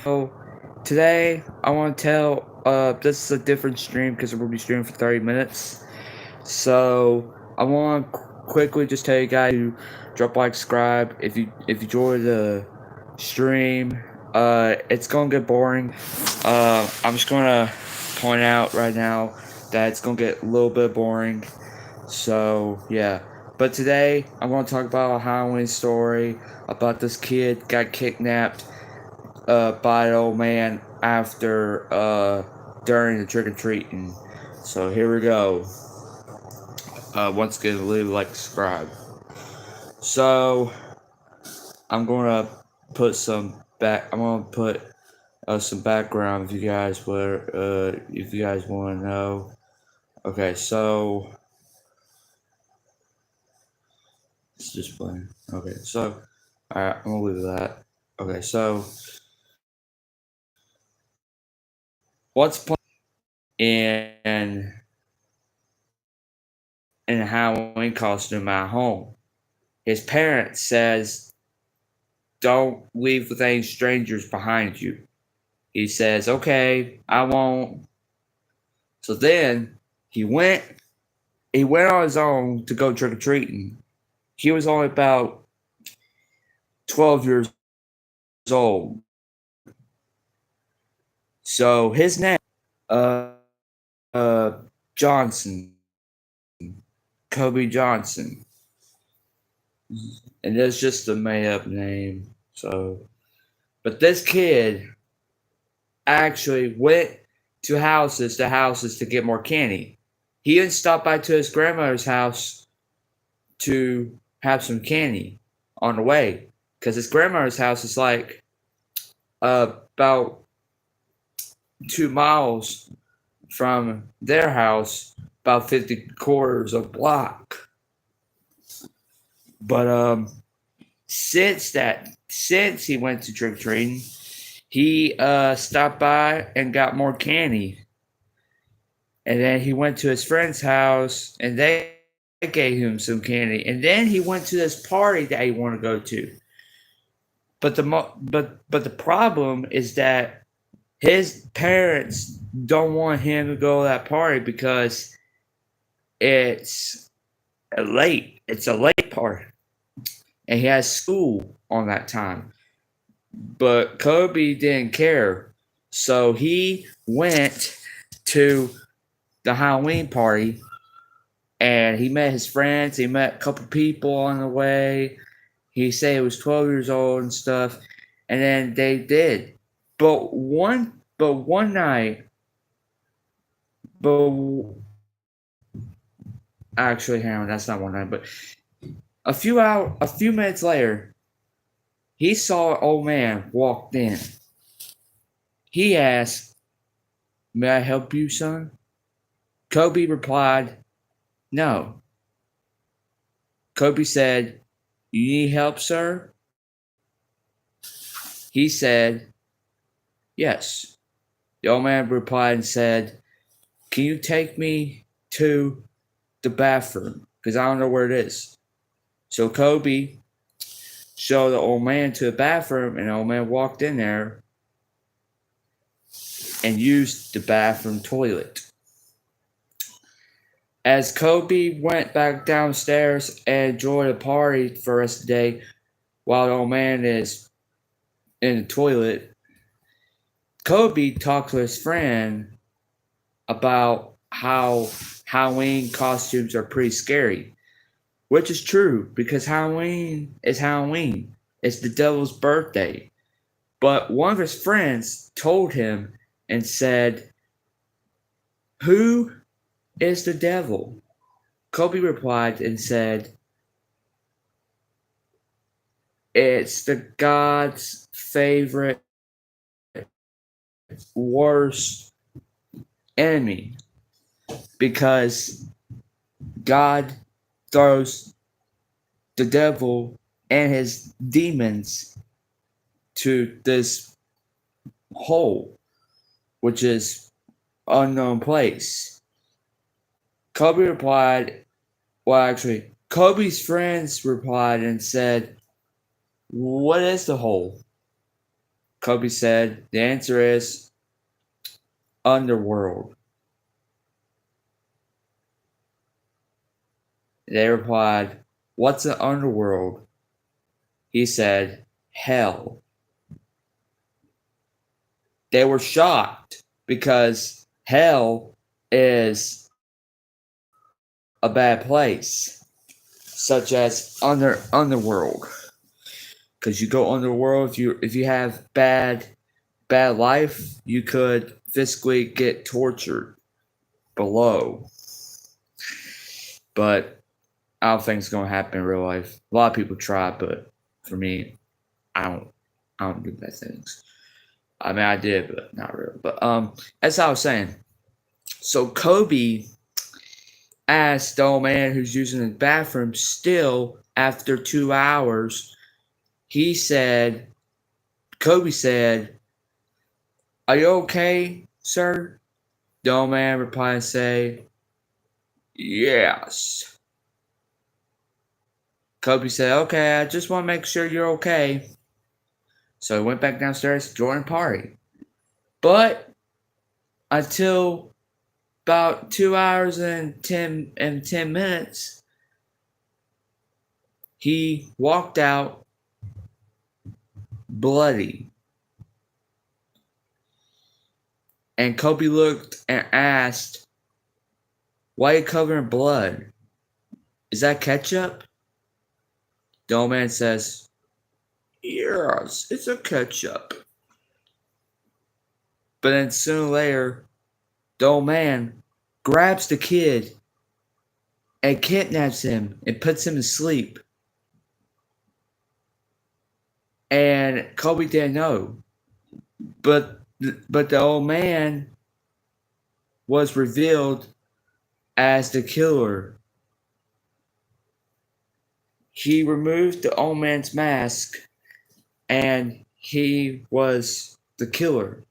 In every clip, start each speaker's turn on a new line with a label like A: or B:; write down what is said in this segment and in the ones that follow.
A: So today I want to tell. This is a different stream because we'll be streaming for 30 minutes. So I want to quickly just tell you guys to drop like, subscribe if you enjoy the stream. It's gonna get boring. I'm just gonna point out right now that it's gonna get a little bit boring. So yeah. But today I'm gonna talk about a Halloween story about this kid got kidnapped by the old man after during the trick or treating. So here we go. Once again, leave like subscribe. So I'm gonna put some back. I'm gonna put some background if you guys want to know. Okay, so it's just playing. Okay, so alright, I'm gonna leave that. Okay, so what's playing in in a Halloween costume at home? His parent says, "Don't leave with any strangers behind you." He says, "Okay, I won't." So then he went he went on his own to go trick or treating. He was only about 12 years old. So his name uh uh Johnson, Kobe Johnson. And that's just a made up name. So but this kid actually went to houses to get more candy. He even stopped by to his grandmother's house to have some candy on the way because his grandmother's house is like about 2 miles from their house, about 50 quarters of block. But since he went to trick or treating, he stopped by and got more candy. And then he went to his friend's house and they gave him some candy. And then he went to this party that he wanted to go to. But the problem is that his parents don't want him to go to that party because it's it's a late party. And he has school on that time. But Kobe didn't care. So he went to the Halloween party and he met his friends. He met a couple people on the way. He said he was 12 years old and stuff, and then they did. But one night, but actually, hang on, that's not one night. But a few minutes later, he saw an old man walked in. He asked, "May I help you, son?" Kobe replied, "No." Kobe said, "You need help, sir?" He said, "Yes." The old man replied and said, "Can you take me to the bathroom? Because I don't know where it is." So Kobe showed the old man to the bathroom, and the old man walked in there and used the bathroom toilet. As Kobe went back downstairs and enjoyed the party for the rest of the day while the old man is in the toilet, Kobe talked to his friend about how Halloween costumes are pretty scary, which is true because Halloween is Halloween. It's the devil's birthday. But one of his friends told him and said, "Who is the devil?" Kobe replied and said, "It's the God's favorite worst enemy because God throws the devil and his demons to this hole, which is unknown place." Kobe replied, well, actually, Kobe's friends replied and said, "What is the hole?" Kobe said, the answer is underworld. They replied, what's an underworld? He said, hell. They were shocked because hell is a bad place, such as underworld. Because you go underworld, if you have bad life, you could physically get tortured below. But I don't think it's gonna happen in real life. A lot of people try, but for me, I don't do bad things. I mean, I did, but not really. But as I was saying, so Kobe asked the old man who's using the bathroom still after 2 hours. He said, Kobe said, are you okay, sir? The old man replied and say, yes. Kobe said, okay, I just want to make sure you're okay. So he went back downstairs to join the party. But until about 2 hours and 10 minutes, he walked out bloody. And Kobe looked and asked, why are you covered in blood? Is that ketchup? The old man says, yes, it's a ketchup. But then sooner or later, the old man grabs the kid and kidnaps him and puts him to sleep. And Kobe didn't know. But the old man was revealed as the killer. He removed the old man's mask and he was the killer.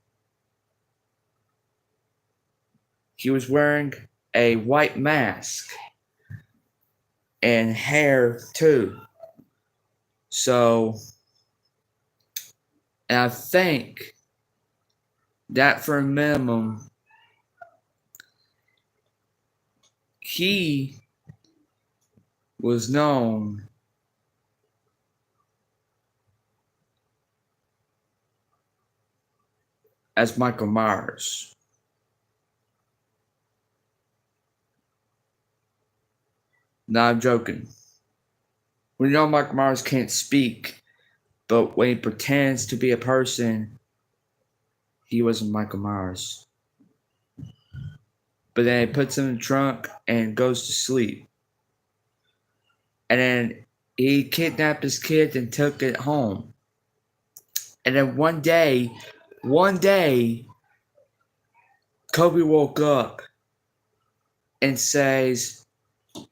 A: He was wearing a white mask and hair too. So, and I think that for a minimum, he was known as Michael Myers. No, I'm joking. We know Michael Myers can't speak, but when he pretends to be a person, he wasn't Michael Myers. But then he puts him in the trunk and goes to sleep. And then he kidnapped his kid and took it home. And then one day, Kobe woke up and says,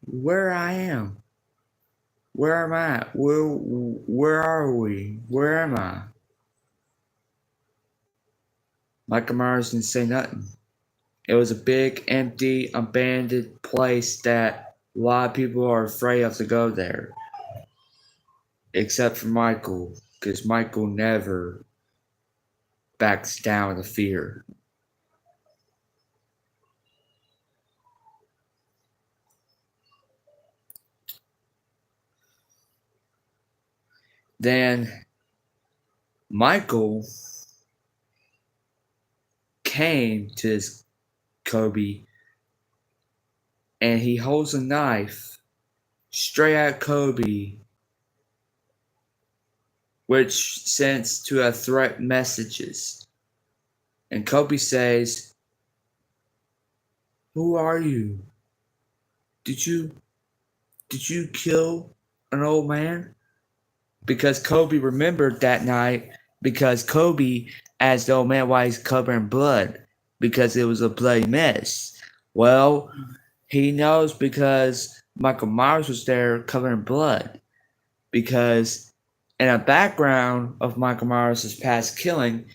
A: where I am? Where am I? Where are we? Where am I? Michael Myers didn't say nothing. It was a big, empty, abandoned place that a lot of people are afraid of to go there. Except for Michael, because Michael never backs down to fear. Then Michael came to his Kobe and he holds a knife straight at Kobe, which sends to a threat messages. And Kobe says, who are you? Did you kill an old man? Because Kobe remembered that night, because Kobe asked the old man why he's covered in blood, because it was a bloody mess. Well, he knows because Michael Myers was there covered in blood. Because in a background of Michael Myers' past killing,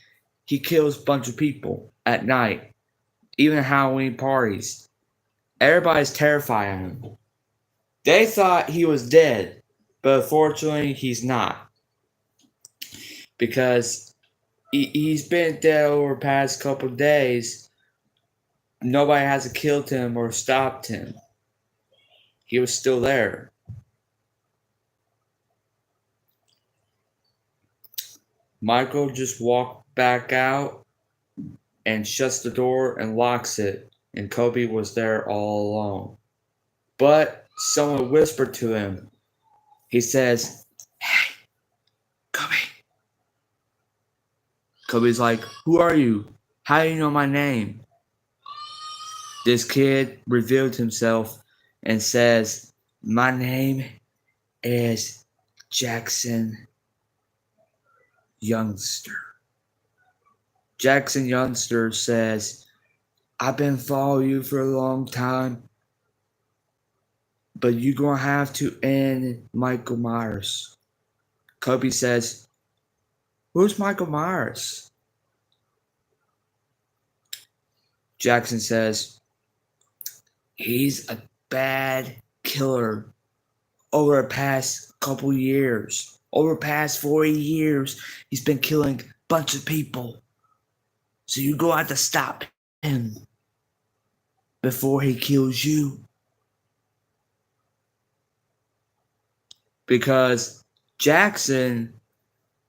A: he kills a bunch of people at night, even at Halloween parties. Everybody's terrified of him. They thought he was dead, but unfortunately, he's not. Because he's been dead over the past couple of days. Nobody has killed him or stopped him. He was still there. Michael just walked back out and shuts the door and locks it, and Kobe was there all alone. But someone whispered to him. He says, "Hey, Kobe." Kobe's like, "Who are you? How do you know my name?" This kid revealed himself and says, "My name is Jackson Youngster." Jackson Youngster says, "I've been following you for a long time, but you're gonna have to end Michael Myers." Kobe says, "Who's Michael Myers?" Jackson says, "He's a bad killer over the past couple years. Over the past 40 years, he's been killing a bunch of people. So you're going to have to stop him before he kills you." Because Jackson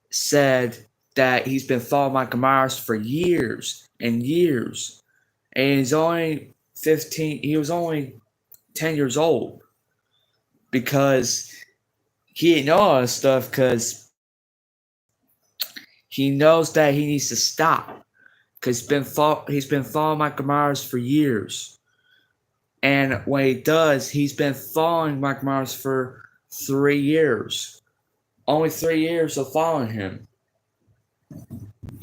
A: said that he's been following Michael Myers for years and years. And he's only 15, he was only 10 years old. Because he didn't know all this stuff because he knows that he needs to stop. Because he's been following Michael Myers for years. And when he does, he's been following Michael Myers for 3 years. Only 3 years of following him.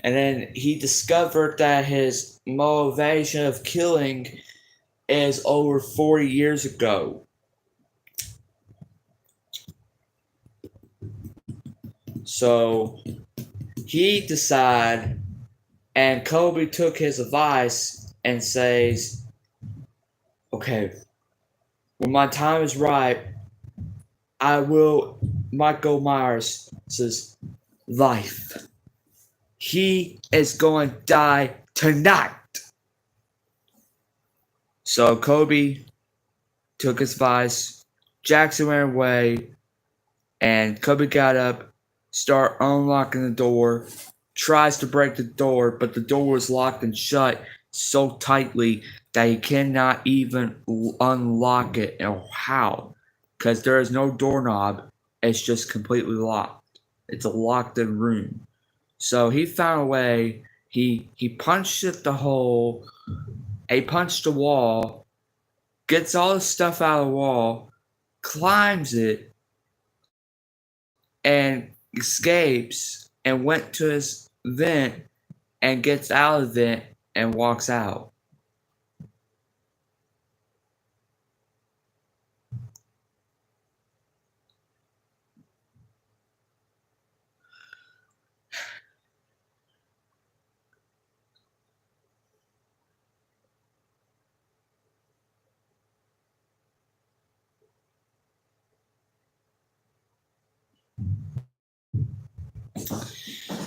A: And then he discovered that his motivation of killing is over 40 years ago. So he decided, and Kobe took his advice and says, "Okay, when my time is right, I will Michael Myers' life. He is going to die tonight." So Kobe took his advice, Jackson ran away, and Kobe got up, started unlocking the door, tries to break the door, but the door was locked and shut so tightly that he cannot even unlock it. And how? Because there is no doorknob, it's just completely locked. It's a locked in room. So he found a way. He punched at the hole. He punched the wall. Gets all the stuff out of the wall. Climbs it. And escapes. And went to his vent. And gets out of the vent. And walks out.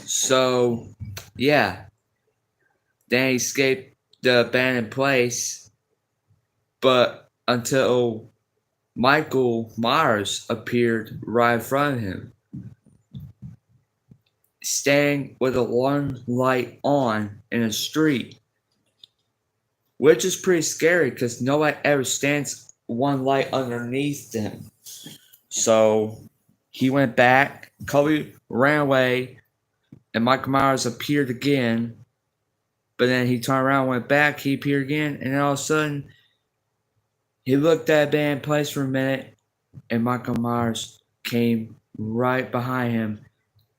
A: So, yeah. Then he escaped the abandoned place. But until Michael Myers appeared right in front of him, standing with a one light on in a street, which is pretty scary because nobody ever stands one light underneath them. So he went back, Kobe ran away, and Michael Myers appeared again. But then he turned around, went back, he appeared again, and then all of a sudden, he looked at the abandoned place for a minute, and Michael Myers came right behind him,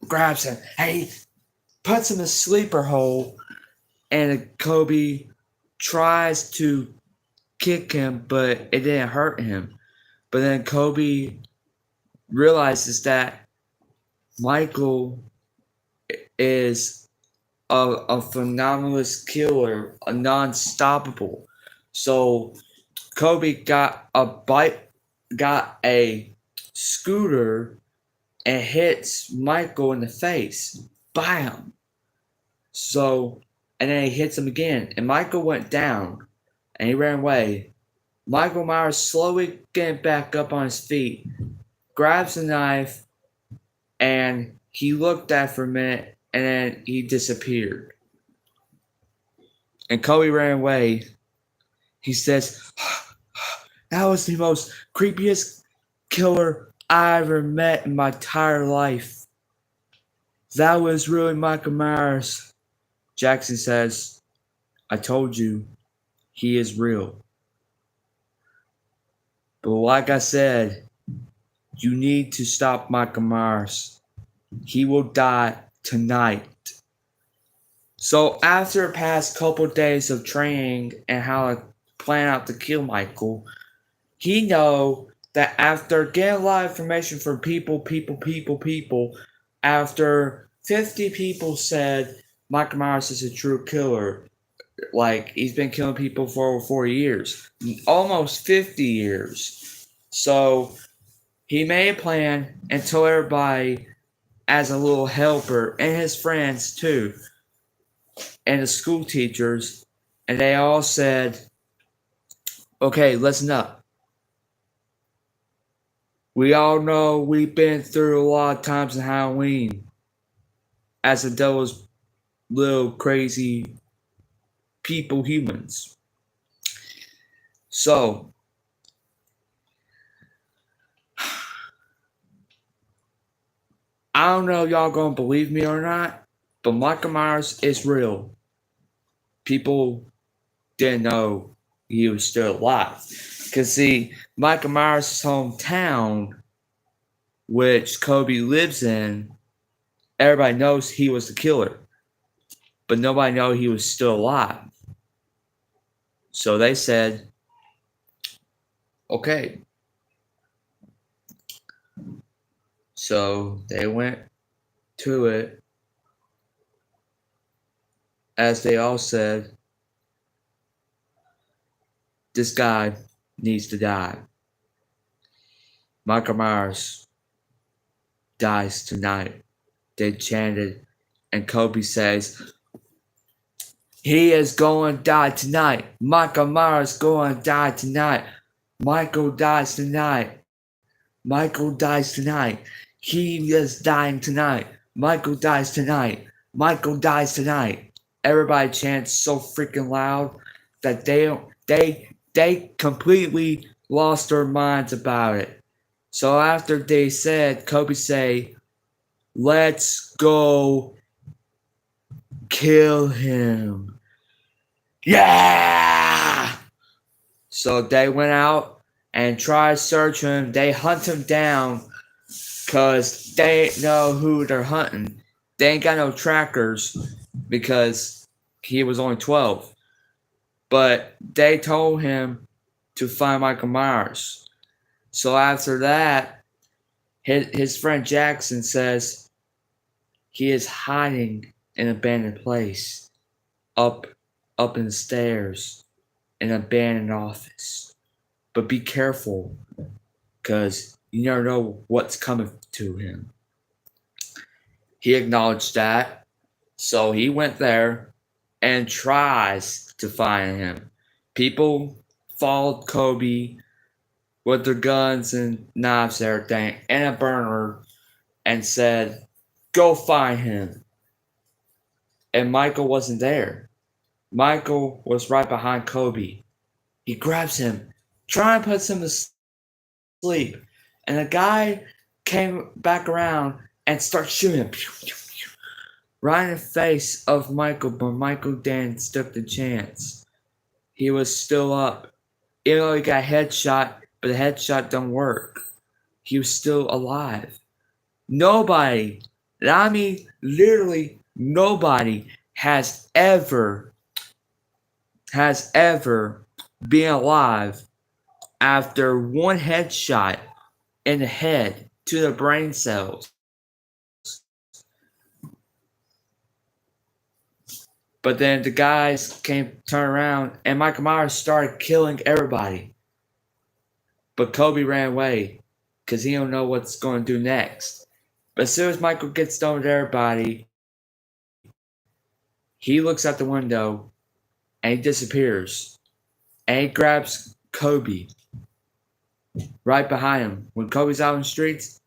A: grabs him, hey, puts him in a sleeper hole, and Kobe tries to kick him, but it didn't hurt him. But then Kobe realizes that Michael is a phenomenal killer, a non-stoppable. So Kobe got a scooter and hits Michael in the face. Bam! So, and then he hits him again, and Michael went down, and he ran away. Michael Myers slowly getting back up on his feet, grabs the knife, and he looked at it for a minute, and then he disappeared. And Kobe ran away. He says, "That was the most creepiest killer I ever met in my entire life. That was really Michael Myers." Jackson says, "I told you, he is real. But like I said, you need to stop Michael Myers. He will die tonight." So after the past couple days of training and how to plan out to kill Michael, he know that after getting a lot of information from people, after 50 people said Michael Myers is a true killer, like he's been killing people for over 40 years, almost 50 years. So he made a plan and told everybody as a little helper and his friends too, and the school teachers, and they all said, "Okay, listen up. We all know we've been through a lot of times in Halloween as the devil's little crazy people, humans. So, I don't know if y'all gonna believe me or not, but Michael Myers is real. People didn't know he was still alive. Because, see, Michael Myers' hometown, which Kobe lives in, everybody knows he was the killer. But nobody knew he was still alive. So they said, okay. So they went to it. As they all said, this guy needs to die. Michael Myers dies tonight. They chanted, and Kobe says, he is going to die tonight. Michael Myers going to die tonight. Michael dies tonight. Michael dies tonight. He is dying tonight. Michael dies tonight. Michael dies tonight. Everybody chants so freaking loud that they completely lost their minds about it. So after they said, Kobe say, let's go kill him. Yeah! So they went out and tried to search him. They hunt him down because they know who they're hunting. They ain't got no trackers because he was only 12. But they told him to find Michael Myers. So after that, his friend Jackson says he is hiding in an abandoned place, up in the stairs, in an abandoned office. But be careful, because you never know what's coming to him. He acknowledged that, so he went there and tries to find him. People followed Kobe with their guns and knives and everything, and a burner, and said, go find him. And Michael wasn't there. Michael was right behind Kobe. He grabs him, trying to put him to sleep. And the guy came back around and started shooting him. Right in the face of Michael, but Michael didn't stood the chance. He was still up. Even though he got a headshot, but the headshot don't work. He was still alive. Nobody, and I mean literally nobody, has ever been alive after one headshot in the head to the brain cells. But then the guys turn around, and Michael Myers started killing everybody. But Kobe ran away because he don't know what's going to do next. But as soon as Michael gets done with everybody, He looks out the window and he disappears. And he grabs Kobe right behind him. When Kobe's out in the streets,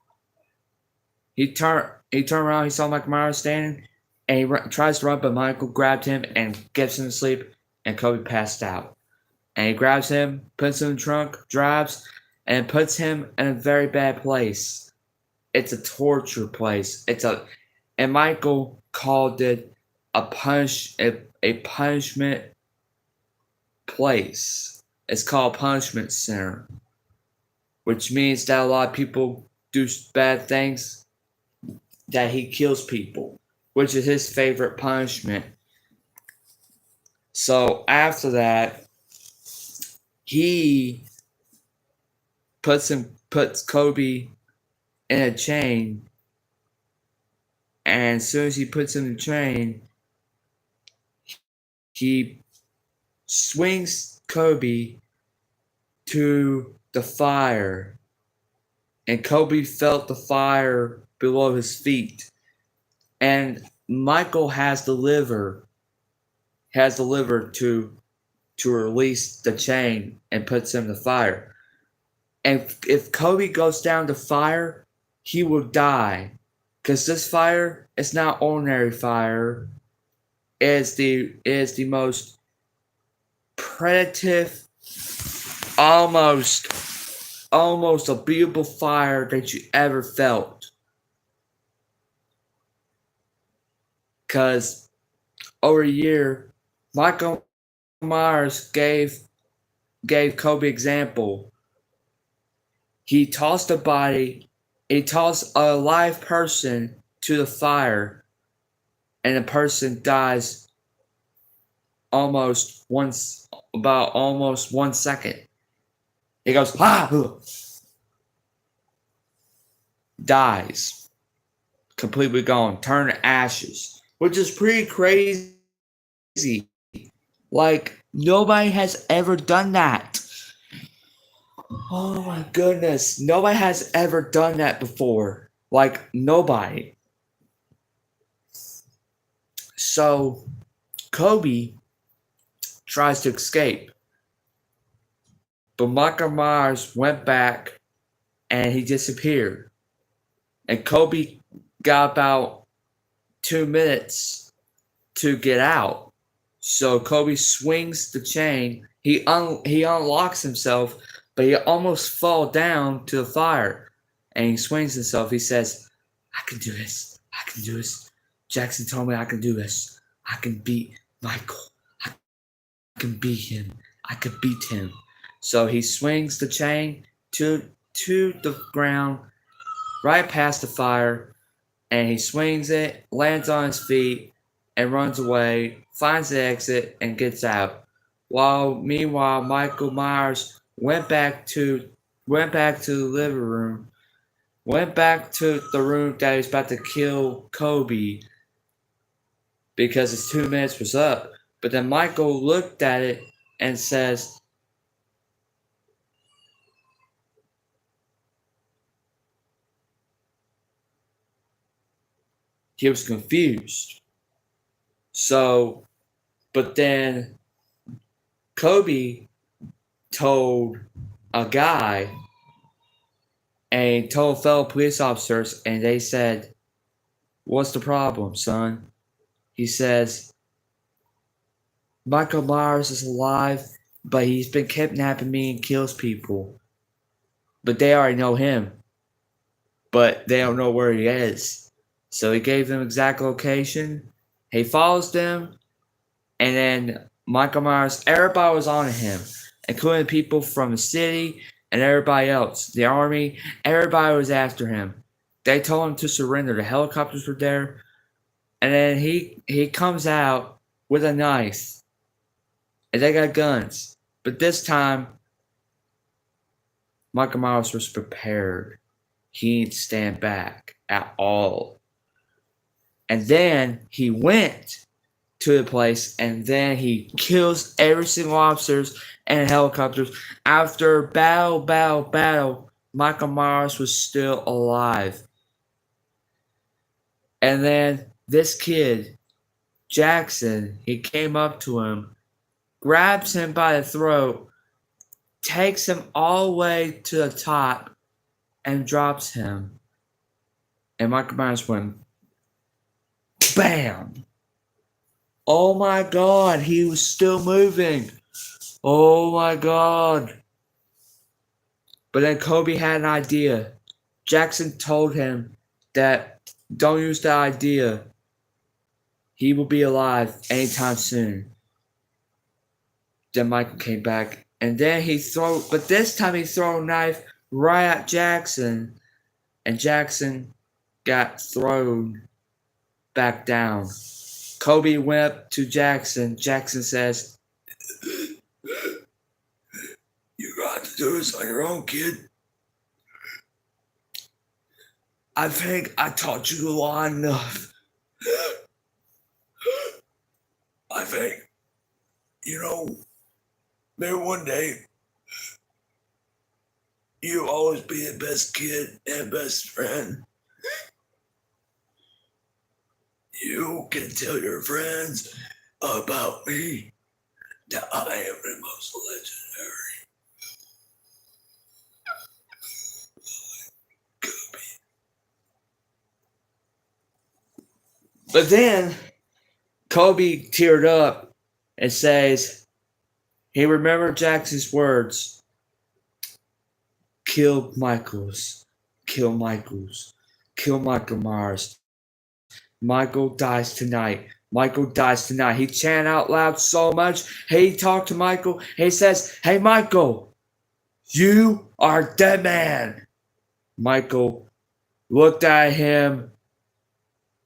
A: he turned around, he saw Michael Myers standing, and he tries to run, but Michael grabbed him and gets him to sleep, and Kobe passed out. And he grabs him, puts him in the trunk, drives, and puts him in a very bad place. It's a torture place. And Michael called it a punishment place. It's called Punishment Center, which means that a lot of people do bad things, that he kills people, which is his favorite punishment. So after that, he puts Kobe in a chain, and as soon as he puts him in a chain, he swings Kobe to the fire, and Kobe felt the fire below his feet. And Michael has the liver to release the chain and puts him in the fire. And if Kobe goes down the fire, he will die. Because this fire is not ordinary fire. It is the most predative, almost unbeatable fire that you ever felt. Because over a year, Michael Myers gave Kobe example. He tossed a live person to the fire, and the person dies almost 1 second. He goes, dies, completely gone, turned to ashes, which is pretty crazy. Like, nobody has ever done that. Oh my goodness. Nobody has ever done that before. Like, nobody. So, Kobe tries to escape. But Michael Myers went back and he disappeared. And Kobe got about 2 minutes to get out. So Kobe swings the chain. He unlocks himself, but he almost falls down to the fire. And he swings himself. He says, I can do this. I can do this. Jackson told me I can do this. I can beat Michael. I can beat him. I can beat him. So he swings the chain to the ground, right past the fire, and he swings it, lands on his feet, and runs away, finds the exit, and gets out. Meanwhile, Michael Myers went back to the living room, went back to the room that he was about to kill Kobe because his 2 minutes was up. But then Michael looked at it and says, he was confused. So, but then Kobe told a guy and told fellow police officers, and they said, what's the problem, son? He says, Michael Myers is alive, but he's been kidnapping me and kills people. But they already know him, but they don't know where he is. So he gave them exact location. He follows them, and then Michael Myers, everybody was on him, including people from the city and everybody else. The army, everybody was after him. They told him to surrender. The helicopters were there. And then he comes out with a knife. And they got guns. But this time, Michael Myers was prepared. He didn't stand back at all. And then he went to the place, and then he kills every single officers and helicopters. After battle, Michael Myers was still alive. And then this kid Jackson, he came up to him, grabs him by the throat, takes him all the way to the top, and drops him. And Michael Myers went, BAM! Oh my god, he was still moving. Oh my god. But then Kobe had an idea. Jackson told him that don't use that idea. He will be alive anytime soon. Then Michael came back. And then but this time he threw a knife right at Jackson. And Jackson got thrown back down. Kobe went up to Jackson. Jackson says, "You got to do this on your own, kid. I think I taught you long enough. I think, maybe one day, you'll always be the best kid and best friend. You can tell your friends about me that I am the most legendary." But then Kobe teared up and says he remembered Jackson's words. Kill Michaels. Kill Michaels. Kill Michael Myers. Michael dies tonight. Michael dies tonight. He chanted out loud so much. He talked to Michael. He says, "Hey, Michael, you are dead man." Michael looked at him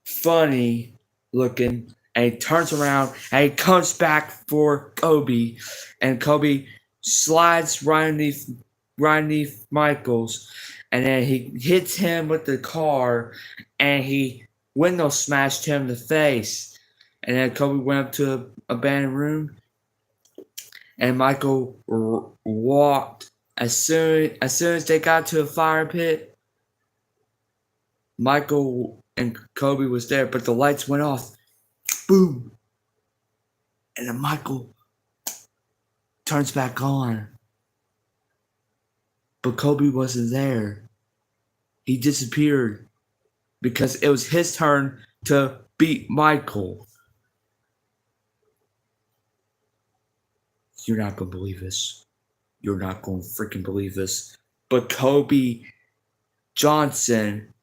A: funny looking, and he turns around and he comes back for Kobe, and Kobe slides right underneath Michael's, and then he hits him with the car, and he window smashed him in the face. And then Kobe went up to an abandoned room, and Michael walked. As soon as they got to a fire pit, Michael and Kobe was there, but the lights went off. Boom! And then Michael turns back on. But Kobe wasn't there. He disappeared because it was his turn to beat Michael. You're not going to believe this. You're not going to freaking believe this. But Kobe Johnson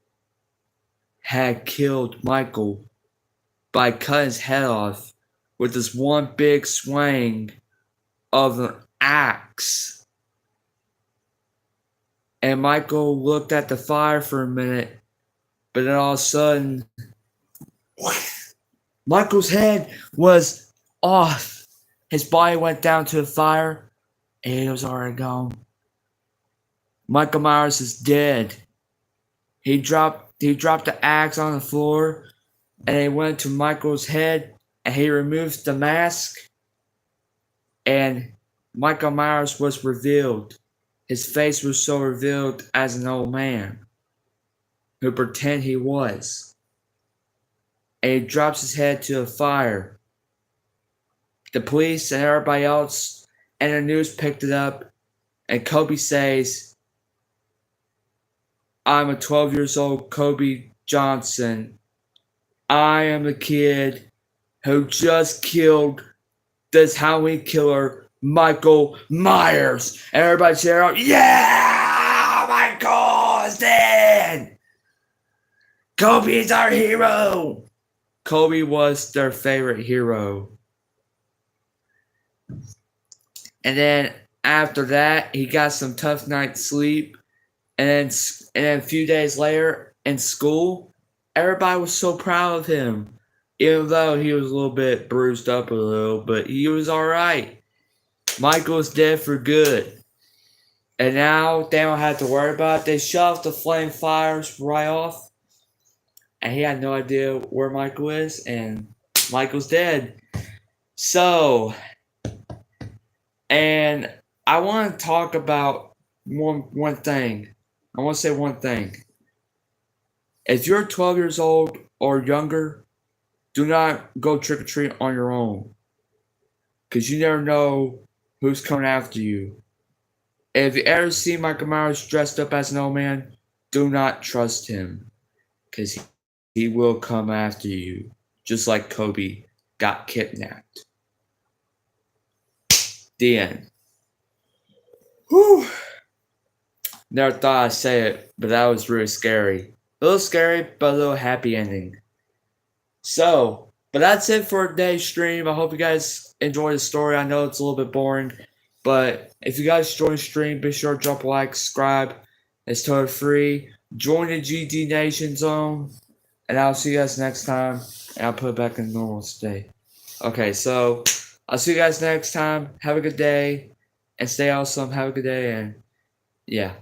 A: had killed Michael by cutting his head off with this one big swing of an axe. And Michael looked at the fire for a minute, but then all of a sudden, Michael's head was off. His body went down to the fire, and he was already gone. Michael Myers is dead. He dropped the axe on the floor, and he went to Michael's head, and he removed the mask, and Michael Myers was revealed. His face was so revealed as an old man who pretended he was. And he drops his head to the fire. The police and everybody else and the news picked it up, and Kobe says, "I'm a 12 years old Kobe Johnson. I am the kid who just killed this Halloween killer, Michael Myers." And everybody cheered out, "Yeah! Michael is dead! Kobe is our hero!" Kobe was their favorite hero. And then after that, he got some tough night's sleep. And then a few days later in school, everybody was so proud of him. Even though he was a little bit bruised up a little, but he was alright. Michael's dead for good. And now they don't have to worry about it. They shoved the flame fires right off. And he had no idea where Michael is. And Michael's dead. So, and I want to talk about one thing. I want to say one thing. If you're 12 years old or younger, do not go trick-or-treat on your own. Because you never know who's coming after you. If you ever see Michael Myers dressed up as an old man, do not trust him. Because he will come after you. Just like Kobe got kidnapped. The end. Whew. Never thought I'd say it, but that was really scary. A little scary, but a little happy ending. So, but that's it for today's stream. I hope you guys enjoy the story. I know it's a little bit boring, but if you guys enjoy the stream, be sure to drop a like, subscribe. It's totally free. Join the GD Nation Zone, and I'll see you guys next time. And I'll put it back in normal state. Okay, so I'll see you guys next time. Have a good day, and stay awesome. Have a good day, and yeah.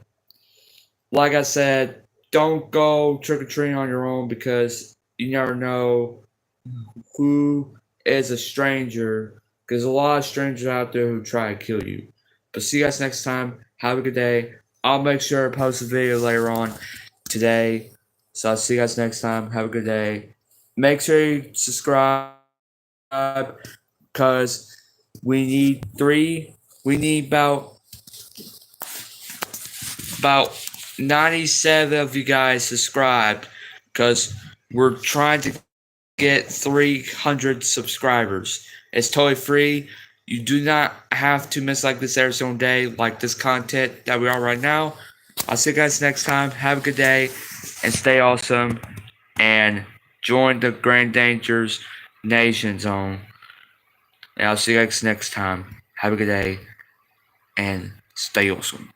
A: Like I said, don't go trick-or-treating on your own because you never know who is a stranger. There's a lot of strangers out there who try to kill you. But see you guys next time. Have a good day. I'll make sure to post a video later on today. So I'll see you guys next time. Have a good day. Make sure you subscribe because we need about 97 of you guys subscribed because we're trying to get 300 subscribers. It's totally free. You do not have to miss like this every single day, like this content that we are right now. I'll see you guys next time. Have a good day and stay awesome. And join the Grand Dangers Nation Zone. And I'll see you guys next time. Have a good day and stay awesome.